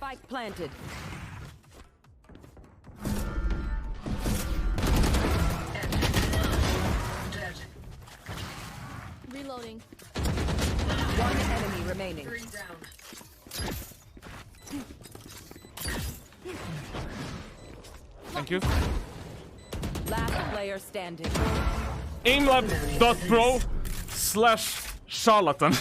Spike planted. Dead. Reloading. One enemy remaining. 3 down. Thank you. Last player standing. Aimlab.pro/charlatan.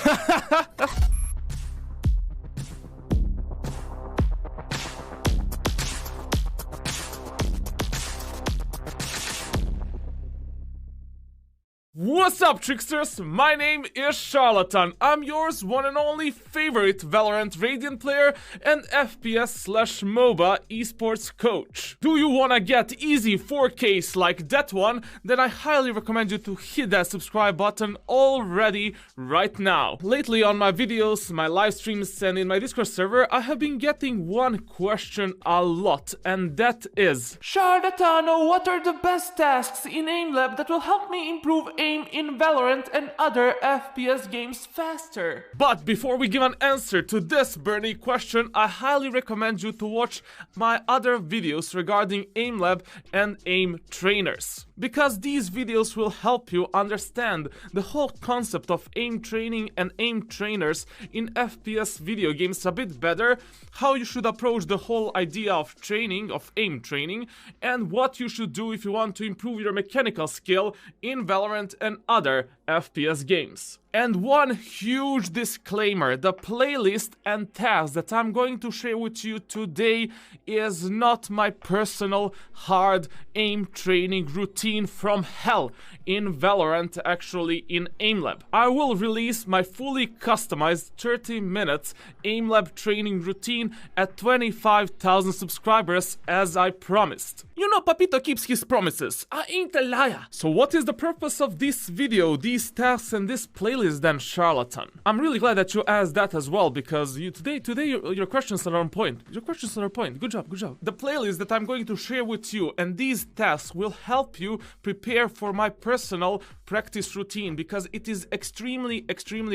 What's up, tricksters? My name is Charlatan. I'm yours one and only favorite Valorant Radiant player and FPS/MOBA esports coach. Do you wanna get easy 4Ks like that one? Then I highly recommend you to hit that subscribe button already right now. Lately on my videos, my live streams and in my Discord server, I have been getting one question a lot, and that is: Charlatan, what are the best tasks in Aimlab that will help me improve aim in Valorant and other FPS games faster? But before we give an answer to this burning question, I highly recommend you to watch my other videos regarding Aimlab and aim trainers, because these videos will help you understand the whole concept of aim training and aim trainers in FPS video games a bit better, how you should approach the whole idea of training, of aim training, and what you should do if you want to improve your mechanical skill in Valorant and other FPS games. And one huge disclaimer: the playlist and tasks that I'm going to share with you today is not my personal hard aim training routine from hell in Valorant, actually in Aimlab. I will release my fully customized 30 minutes Aimlab training routine at 25,000 subscribers as I promised. You know, Papito keeps his promises. I ain't a liar. So what is the purpose of this video, these tasks and this playlist then, Charlatan? I'm really glad that you asked that as well, because today your questions are on point. Your questions are on point. Good job, good job. The playlist that I'm going to share with you and these tasks will help you prepare for my personal practice routine, because it is extremely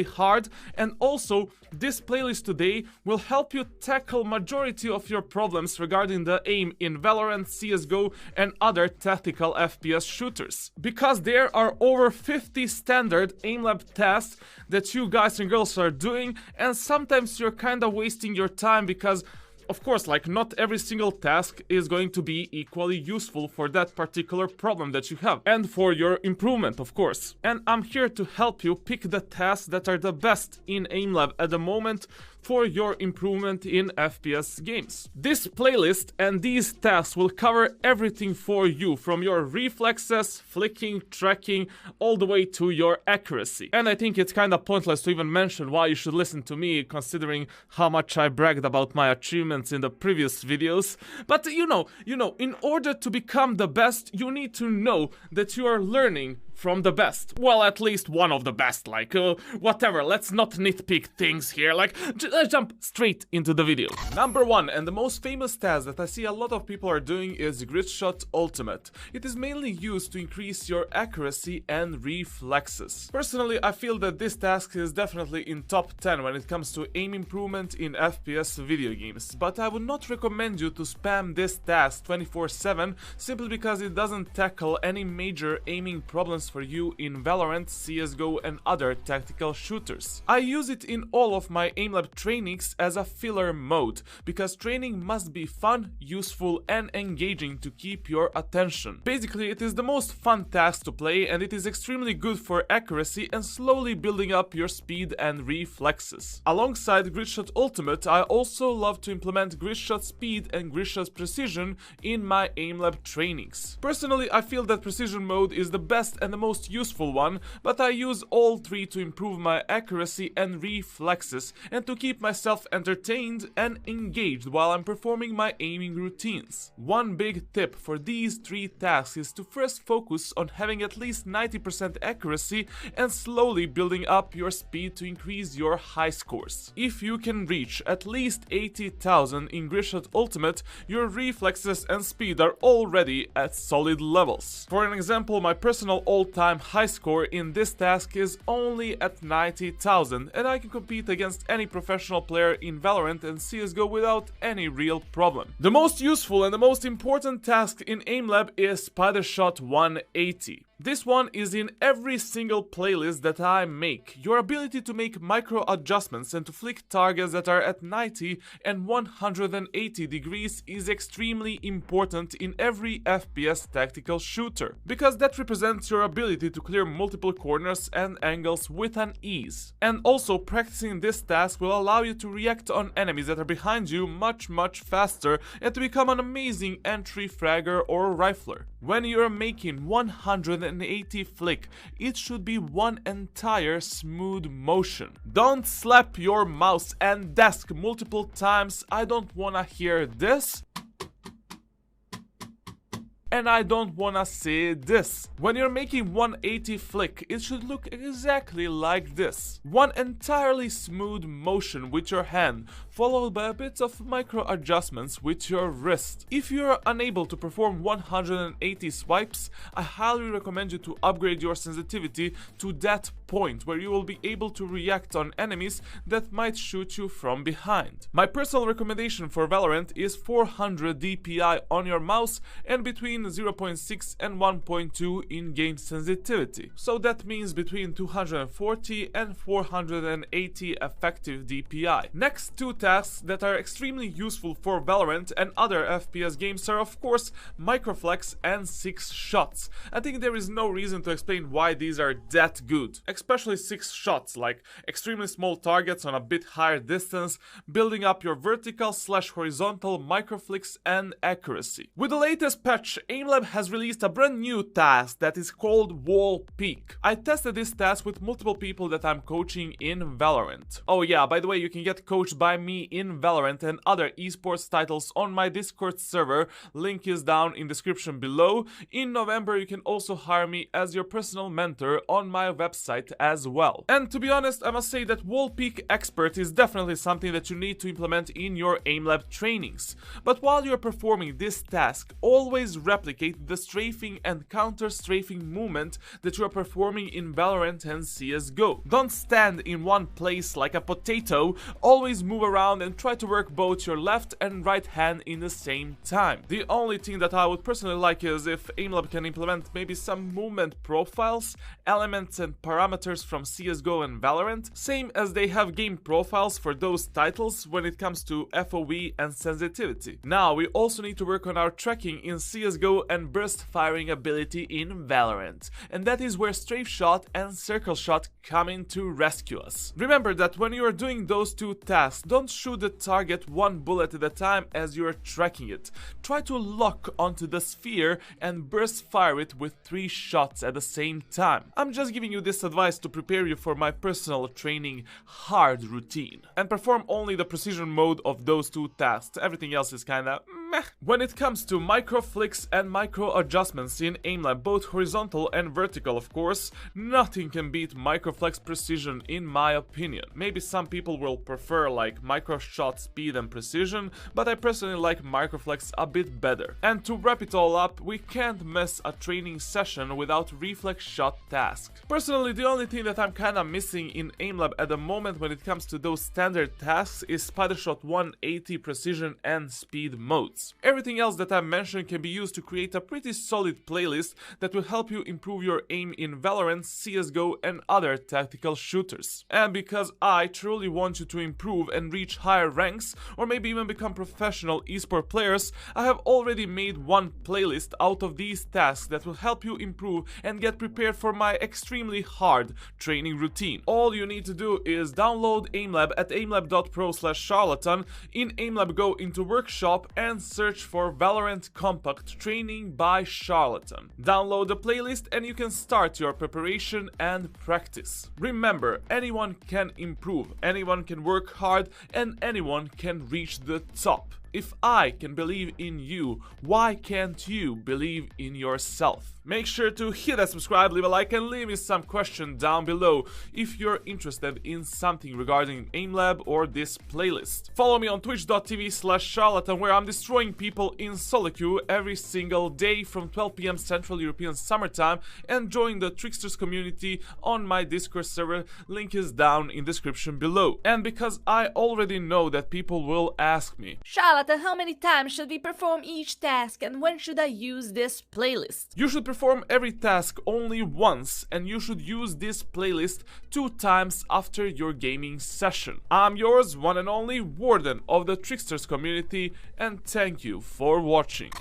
hard, and also this playlist today will help you tackle majority of your problems regarding the aim in Valorant, CSGO and other tactical FPS shooters, because there are over 50 standard Aimlab tasks that you guys and girls are doing, and sometimes you're kinda wasting your time because, of course, like, not every single task is going to be equally useful for that particular problem that you have, and for your improvement, of course. And I'm here to help you pick the tasks that are the best in Aimlab at the moment for your improvement in FPS games. This playlist and these tasks will cover everything for you, from your reflexes, flicking, tracking, all the way to your accuracy. And I think it's kinda pointless to even mention why you should listen to me, considering how much I bragged about my achievements in the previous videos. But you know, in order to become the best, you need to know that you are learning from the best. Well, at least one of the best, like, whatever, let's not nitpick things here, like, let's jump straight into the video. Number 1, and the most famous task that I see a lot of people are doing, is Grid Shot Ultimate. It is mainly used to increase your accuracy and reflexes. Personally, I feel that this task is definitely in top 10 when it comes to aim improvement in FPS video games, but I would not recommend you to spam this task 24/7, simply because it doesn't tackle any major aiming problems for you in Valorant, CSGO and other tactical shooters. I use it in all of my Aimlab trainings as a filler mode, because training must be fun, useful and engaging to keep your attention. Basically, it is the most fun task to play, and it is extremely good for accuracy and slowly building up your speed and reflexes. Alongside Grid Shot Ultimate, I also love to implement Grid Shot Speed and Grid Shot Precision in my Aimlab trainings. Personally, I feel that Precision mode is the best and the most useful one, but I use all three to improve my accuracy and reflexes, and to keep myself entertained and engaged while I'm performing my aiming routines. One big tip for these three tasks is to first focus on having at least 90% accuracy and slowly building up your speed to increase your high scores. If you can reach at least 80,000 in Grid Shot Ultimate, your reflexes and speed are already at solid levels. For an example, my personal all all-time high score in this task is only at 90,000, and I can compete against any professional player in Valorant and CSGO without any real problem. The most useful and the most important task in AimLab is Spider Shot 180. This one is in every single playlist that I make. Your ability to make micro adjustments and to flick targets that are at 90 and 180 degrees is extremely important in every FPS tactical shooter, because that represents your ability to clear multiple corners and angles with an ease. And also, practicing this task will allow you to react on enemies that are behind you much faster and to become an amazing entry fragger or rifler. When you're making 180 flick, it should be one entire smooth motion. Don't slap your mouse and desk multiple times. I don't wanna hear this. And I don't wanna see this. When you're making 180 flick, it should look exactly like this. One entirely smooth motion with your hand, followed by a bit of micro adjustments with your wrist. If you're unable to perform 180 swipes, I highly recommend you to upgrade your sensitivity to that point where you will be able to react on enemies that might shoot you from behind. My personal recommendation for Valorant is 400 DPI on your mouse and between 0.6 and 1.2 in-game sensitivity. So that means between 240 and 480 effective DPI. Next two tasks that are extremely useful for Valorant and other FPS games are of course microflex and 6 shots. I think there is no reason to explain why these are that good. Especially 6 shots, like extremely small targets on a bit higher distance, building up your vertical/horizontal microflicks and accuracy. With the latest patch, AimLab has released a brand new task that is called Wall Peek. I tested this task with multiple people that I'm coaching in Valorant. Oh yeah, by the way, you can get coached by me in Valorant and other esports titles on my Discord server, link is down in description below. In November you can also hire me as your personal mentor on my website as well. And to be honest, I must say that Wall Peek Expert is definitely something that you need to implement in your AimLab trainings. But while you're performing this task, always replicate the strafing and counter-strafing movement that you are performing in Valorant and CSGO. Don't stand in one place like a potato, always move around and try to work both your left and right hand in the same time. The only thing that I would personally like is if AimLab can implement maybe some movement profiles, elements and parameters from CSGO and Valorant, same as they have game profiles for those titles when it comes to FOV and sensitivity. Now we also need to work on our tracking in CSGO and burst firing ability in Valorant, and that is where strafe shot and circle shot come in to rescue us. Remember that when you are doing those two tasks, don't shoot the target one bullet at a time as you are tracking it. Try to lock onto the sphere and burst fire it with 3 shots at the same time. I'm just giving you this advice to prepare you for my personal training hard routine. And perform only the precision mode of those two tasks, everything else is kinda meh. When it comes to micro flicks and micro adjustments in AimLab, both horizontal and vertical of course, nothing can beat microflex precision in my opinion. Maybe some people will prefer like micro shot speed and precision, but I personally like microflex a bit better. And to wrap it all up, we can't miss a training session without reflex shot task. Personally, the only thing that I'm kinda missing in AimLab at the moment when it comes to those standard tasks is Spider Shot 180 precision and speed modes. Everything else that I mentioned can be used to create a pretty solid playlist that will help you improve your aim in Valorant, CSGO and other tactical shooters. And because I truly want you to improve and reach higher ranks, or maybe even become professional esport players, I have already made one playlist out of these tasks that will help you improve and get prepared for my extremely hard training routine. All you need to do is download AimLab at aimlab.pro/charlatan. In AimLab, go into workshop and search for Valorant Compact Training by Charlatan. Download the playlist and you can start your preparation and practice. Remember, anyone can improve, anyone can work hard, and anyone can reach the top. If I can believe in you, why can't you believe in yourself? Make sure to hit that subscribe, leave a like, and leave me some question down below if you're interested in something regarding AimLab or this playlist. Follow me on twitch.tv/charlatan, where I'm destroying people in solo queue every single day from 12 PM Central European Summertime, and join the Tricksters community on my Discord server. Link is down in description below. And because I already know that people will ask me, Charlatan, how many times should we perform each task, and when should I use this playlist? you should perform every task only once, and you should use this playlist 2 times after your gaming session. I'm yours one and only Warden of the Tricksters community, and thank you for watching.